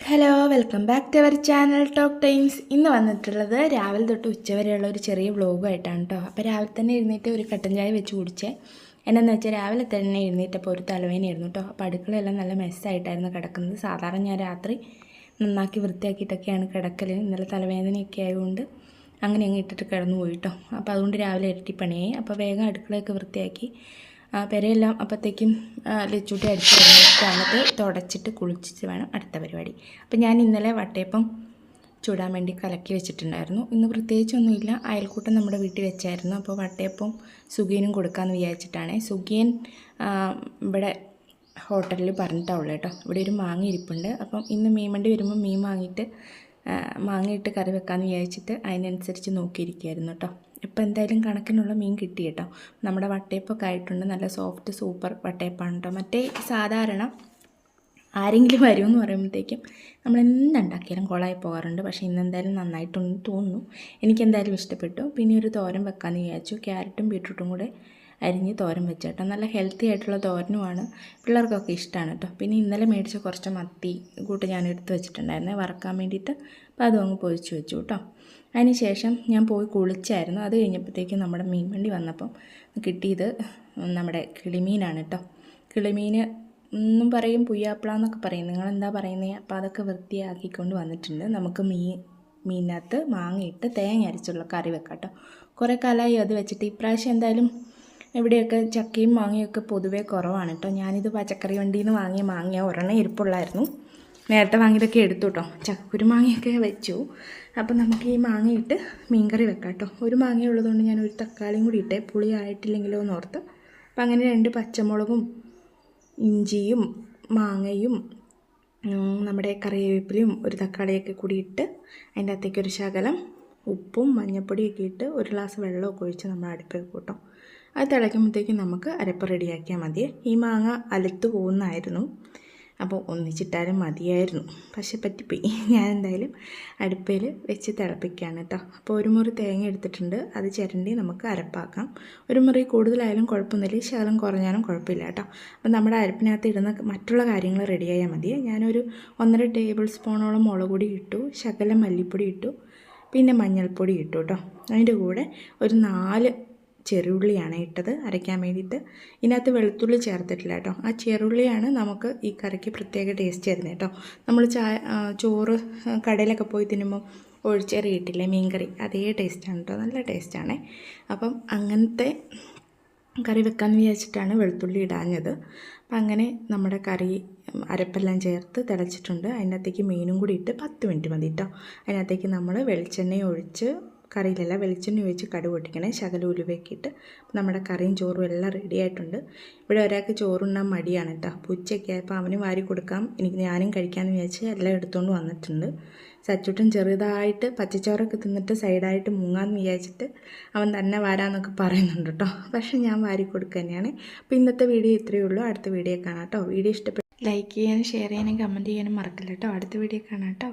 Hello, welcome back to our channel Talk Times. ഇന്ന് വന്നിട്ടുള്ളത് രാവിലെ തൊട്ട് ഉച്ചവരെയുള്ള ഒരു ചെറിയ വ്ലോഗുമായിട്ടാണ് കേട്ടോ. അപ്പോൾ രാവിലെ തന്നെ എഴുന്നേറ്റ് ഒരു കട്ടൻ ചായ വെച്ച് കുടിച്ചേ. എന്നാന്ന് വെച്ചാൽ രാവിലെ തന്നെ എഴുന്നേറ്റപ്പോൾ ഒരു തലവേദനയായിരുന്നു കേട്ടോ. അപ്പോൾ അടുക്കളയെല്ലാം നല്ല മെസ്സായിട്ടായിരുന്നു കിടക്കുന്നത്. സാധാരണ ഞാൻ രാത്രി നന്നാക്കി വൃത്തിയാക്കിയിട്ടൊക്കെയാണ് കിടക്കൽ. ഇന്നലെ തലവേദനയൊക്കെ ആയതുകൊണ്ട് അങ്ങനെ അങ്ങ് ഇട്ടിട്ട് കിടന്നു പോയി കേട്ടോ. അപ്പോൾ അതുകൊണ്ട് രാവിലെ ഇരട്ടിപ്പണിയായി. അപ്പോൾ വേഗം അടുക്കളയൊക്കെ വൃത്തിയാക്കി പെരയെല്ലാം അപ്പോഴത്തേക്കും ലച്ചൂട്ടി അടിച്ച് വന്നിട്ട് തുടച്ചിട്ട് കുളിച്ചിട്ട് വേണം അടുത്ത പരിപാടി. അപ്പം ഞാൻ ഇന്നലെ വട്ടയപ്പം ചൂടാൻ വേണ്ടി കലക്കി വെച്ചിട്ടുണ്ടായിരുന്നു. ഇന്ന് പ്രത്യേകിച്ചൊന്നുമില്ല, അയൽക്കൂട്ടം നമ്മുടെ വീട്ടിൽ വെച്ചായിരുന്നു. അപ്പോൾ വട്ടയപ്പം സുഖിയനും കൊടുക്കാമെന്ന് വിചാരിച്ചിട്ടാണ്. സുഖിയൻ ഇവിടെ ഹോട്ടലിൽ പറഞ്ഞിട്ടാവുള്ളൂ കേട്ടോ. ഇവിടെ ഒരു മാങ്ങ ഇരിപ്പുണ്ട്. അപ്പം ഇന്ന് മീൻ വണ്ടി വരുമ്പോൾ മീൻ മാങ്ങയിട്ട് കറി വെക്കാമെന്ന് വിചാരിച്ചിട്ട് അതിനനുസരിച്ച് നോക്കിയിരിക്കുകയായിരുന്നു കേട്ടോ. ഇപ്പോൾ എന്തായാലും കണക്കിനുള്ള മീൻ കിട്ടി കേട്ടോ. നമ്മുടെ വട്ടയപ്പൊക്കെ ആയിട്ടുണ്ട്. നല്ല സോഫ്റ്റ് സൂപ്പർ വട്ടയപ്പാണ് കേട്ടോ. മറ്റേ സാധാരണ ആരെങ്കിലും വരുമെന്ന് പറയുമ്പോഴത്തേക്കും നമ്മൾ എന്തുണ്ടാക്കിയാലും കുളമായി പോകാറുണ്ട്. പക്ഷേ ഇന്നെന്തായാലും നന്നായിട്ടുണ്ടെന്ന് തോന്നുന്നു. എനിക്കെന്തായാലും ഇഷ്ടപ്പെട്ടു. പിന്നെ ഒരു തോരൻ വെക്കാമെന്ന് വിചാരിച്ചു. ക്യാരറ്റും ബീട്രൂട്ടും കൂടെ അരിഞ്ഞ് തോരൻ വെച്ച് കേട്ടോ. നല്ല ഹെൽത്തി ആയിട്ടുള്ള തോരനുമാണ്, പിള്ളേർക്കൊക്കെ ഇഷ്ടമാണ് കേട്ടോ. പിന്നെ ഇന്നലെ മേടിച്ച കുറച്ച് മത്തി കൂട്ട് ഞാൻ എടുത്ത് വെച്ചിട്ടുണ്ടായിരുന്നു വറക്കാൻ വേണ്ടിയിട്ട്. അപ്പോൾ അതും അങ്ങ് പൊരിച്ച് വെച്ചു കേട്ടോ. അതിന് ശേഷം ഞാൻ പോയി കുളിച്ചായിരുന്നു. അത് കഴിഞ്ഞപ്പോഴത്തേക്കും നമ്മുടെ മീൻ വണ്ടി വന്നപ്പം കിട്ടിയത് നമ്മുടെ കിളിമീനാണ് കേട്ടോ. കിളിമീൻ ഒന്നും പറയും, പുയ്യാപ്പിള എന്നൊക്കെ പറയും, നിങ്ങളെന്താ പറയുന്നത്? അപ്പോൾ അതൊക്കെ വൃത്തിയാക്കിക്കൊണ്ട് വന്നിട്ടുണ്ട്. നമുക്ക് മീനിനകത്ത് മാങ്ങയിട്ട് തേങ്ങ അരച്ചുള്ള കറി വെക്കാം കേട്ടോ. കുറേ കാലമായി അത് വെച്ചിട്ട്. ഇപ്രാവശ്യം എന്തായാലും ഇവിടെയൊക്കെ ചക്കയും മാങ്ങയൊക്കെ പൊതുവേ കുറവാണ് കേട്ടോ. ഞാനിത് പച്ചക്കറി വണ്ടിയിൽ നിന്ന് വാങ്ങിയ മാങ്ങ ഒരെണ്ണം ഇരിപ്പുള്ളായിരുന്നു. നേരത്തെ വാങ്ങിയതൊക്കെ എടുത്തു കേട്ടോ. ചക്കുരു മാങ്ങയൊക്കെ വെച്ചു. അപ്പം നമുക്ക് ഈ മാങ്ങയിട്ട് മീൻകറി വെക്കാം കേട്ടോ. ഒരു മാങ്ങ ഉള്ളതുകൊണ്ട് ഞാൻ ഒരു തക്കാളിയും കൂടി ഇട്ടേ, പുളി ആയിട്ടില്ലെങ്കിലോ എന്ന് ഓർത്ത്. അപ്പം അങ്ങനെ 2 പച്ചമുളകും ഇഞ്ചിയും മാങ്ങയും നമ്മുടെ കറിവേപ്പിലയും ഒരു തക്കാളിയൊക്കെ കൂടി ഇട്ട് അതിൻ്റെ അകത്തേക്ക് ഒരു ശകലം ഉപ്പും മഞ്ഞൾപ്പൊടിയൊക്കെ ഇട്ട് ഒരു ഗ്ലാസ് വെള്ളമൊക്കെ ഒഴിച്ച് നമ്മൾ അടുപ്പിൽ വെക്കും കേട്ടോ. അത് തിളയ്ക്കുമ്പോഴത്തേക്കും നമുക്ക് അരപ്പ് റെഡിയാക്കിയാൽ മതി. ഈ മാങ്ങ അലുത്ത് പോകുന്നതായിരുന്നു, അപ്പോൾ ഒന്നിച്ചിട്ടാലും മതിയായിരുന്നു. പക്ഷെ പറ്റിപ്പോയി. ഞാൻ എന്തായാലും അടുപ്പയിൽ വെച്ച് തിളപ്പിക്കുകയാണ് കേട്ടോ. അപ്പോൾ ഒരു മുറി തേങ്ങ എടുത്തിട്ടുണ്ട്. അത് ചിരണ്ടി നമുക്ക് അരപ്പാക്കാം. ഒരു മുറി കൂടുതലായാലും കുഴപ്പമൊന്നുമില്ല, ശകലം കുറഞ്ഞാലും കുഴപ്പമില്ല കേട്ടോ. അപ്പോൾ നമ്മുടെ അരപ്പിനകത്ത് ഇടുന്ന മറ്റുള്ള കാര്യങ്ങൾ റെഡിയായാൽ മതി. ഞാനൊരു 1.5 ടേബിൾ സ്പൂണോളം മുളക് പൊടി ഇട്ടു, ശകലം മല്ലിപ്പൊടി ഇട്ടു, പിന്നെ മഞ്ഞൾപ്പൊടി ഇട്ടു കേട്ടോ. അതിൻ്റെ കൂടെ ഒരു 4 ചെറുള്ളിയാണ് ഇട്ടത് അരയ്ക്കാൻ വേണ്ടിയിട്ട്. ഇതിനകത്ത് വെളുത്തുള്ളി ചേർത്തിട്ടില്ല കേട്ടോ. ആ ചെറുള്ളിയാണ് നമുക്ക് ഈ കറിക്ക് പ്രത്യേക ടേസ്റ്റ് തരുന്നത് കേട്ടോ. നമ്മൾ ചോറ് കടയിലൊക്കെ പോയി തിന്നുമ്പോൾ ഒഴിച്ചെറിയിട്ടില്ലേ മീൻകറി, അതേ ടേസ്റ്റാണ് കേട്ടോ. നല്ല ടേസ്റ്റാണേ. അപ്പം അങ്ങനത്തെ കറി വെക്കാമെന്ന് വിചാരിച്ചിട്ടാണ് വെളുത്തുള്ളി ഇടാഞ്ഞത്. അപ്പം അങ്ങനെ നമ്മുടെ കറി അരപ്പെല്ലാം ചേർത്ത് തിളച്ചിട്ടുണ്ട്. അതിനകത്തേക്ക് മീനും കൂടി ഇട്ട് 10 മിനിറ്റ് മതി കേട്ടോ. അതിനകത്തേക്ക് നമ്മൾ വെളിച്ചെണ്ണ ഒഴിച്ച്, കറിയിലല്ല വെളിച്ചെണ്ണ ഒഴിച്ച് കടുക് പൊട്ടിക്കണേ, ശകലം ഉലുവയൊക്കെ ഇട്ട്. നമ്മുടെ കറിയും ചോറും എല്ലാം റെഡി ആയിട്ടുണ്ട്. ഇവിടെ ഒരാൾക്ക് ചോറുണ്ണാൻ മടിയാണ് കേട്ടോ. അപ്പോൾ ഉച്ചയ്ക്ക് ആയപ്പോൾ അവന് വാരി കൊടുക്കാം, ഞാനും കഴിക്കാമെന്ന് വിചാരിച്ച് എല്ലാം എടുത്തുകൊണ്ട് വന്നിട്ടുണ്ട്. സച്ചുട്ടും ചെറുതായിട്ട് പച്ചച്ചോറൊക്കെ തിന്നിട്ട് സൈഡായിട്ട് മുങ്ങാമെന്ന് വിചാരിച്ചിട്ട് അവൻ തന്നെ വരാമെന്നൊക്കെ പറയുന്നുണ്ട് കേട്ടോ. പക്ഷേ ഞാൻ വാരി കൊടുക്കുക തന്നെയാണ്. അപ്പോൾ ഇന്നത്തെ വീഡിയോ ഇത്രയേ ഉള്ളൂ. അടുത്ത വീഡിയോ കാണാം കേട്ടോ. വീഡിയോ ഇഷ്ടപ്പെട്ടു ലൈക്ക് ചെയ്യാനും ഷെയർ ചെയ്യാനും കമൻറ്റ് ചെയ്യാനും മറക്കില്ല കേട്ടോ. അടുത്ത വീഡിയോ കാണാം കേട്ടോ.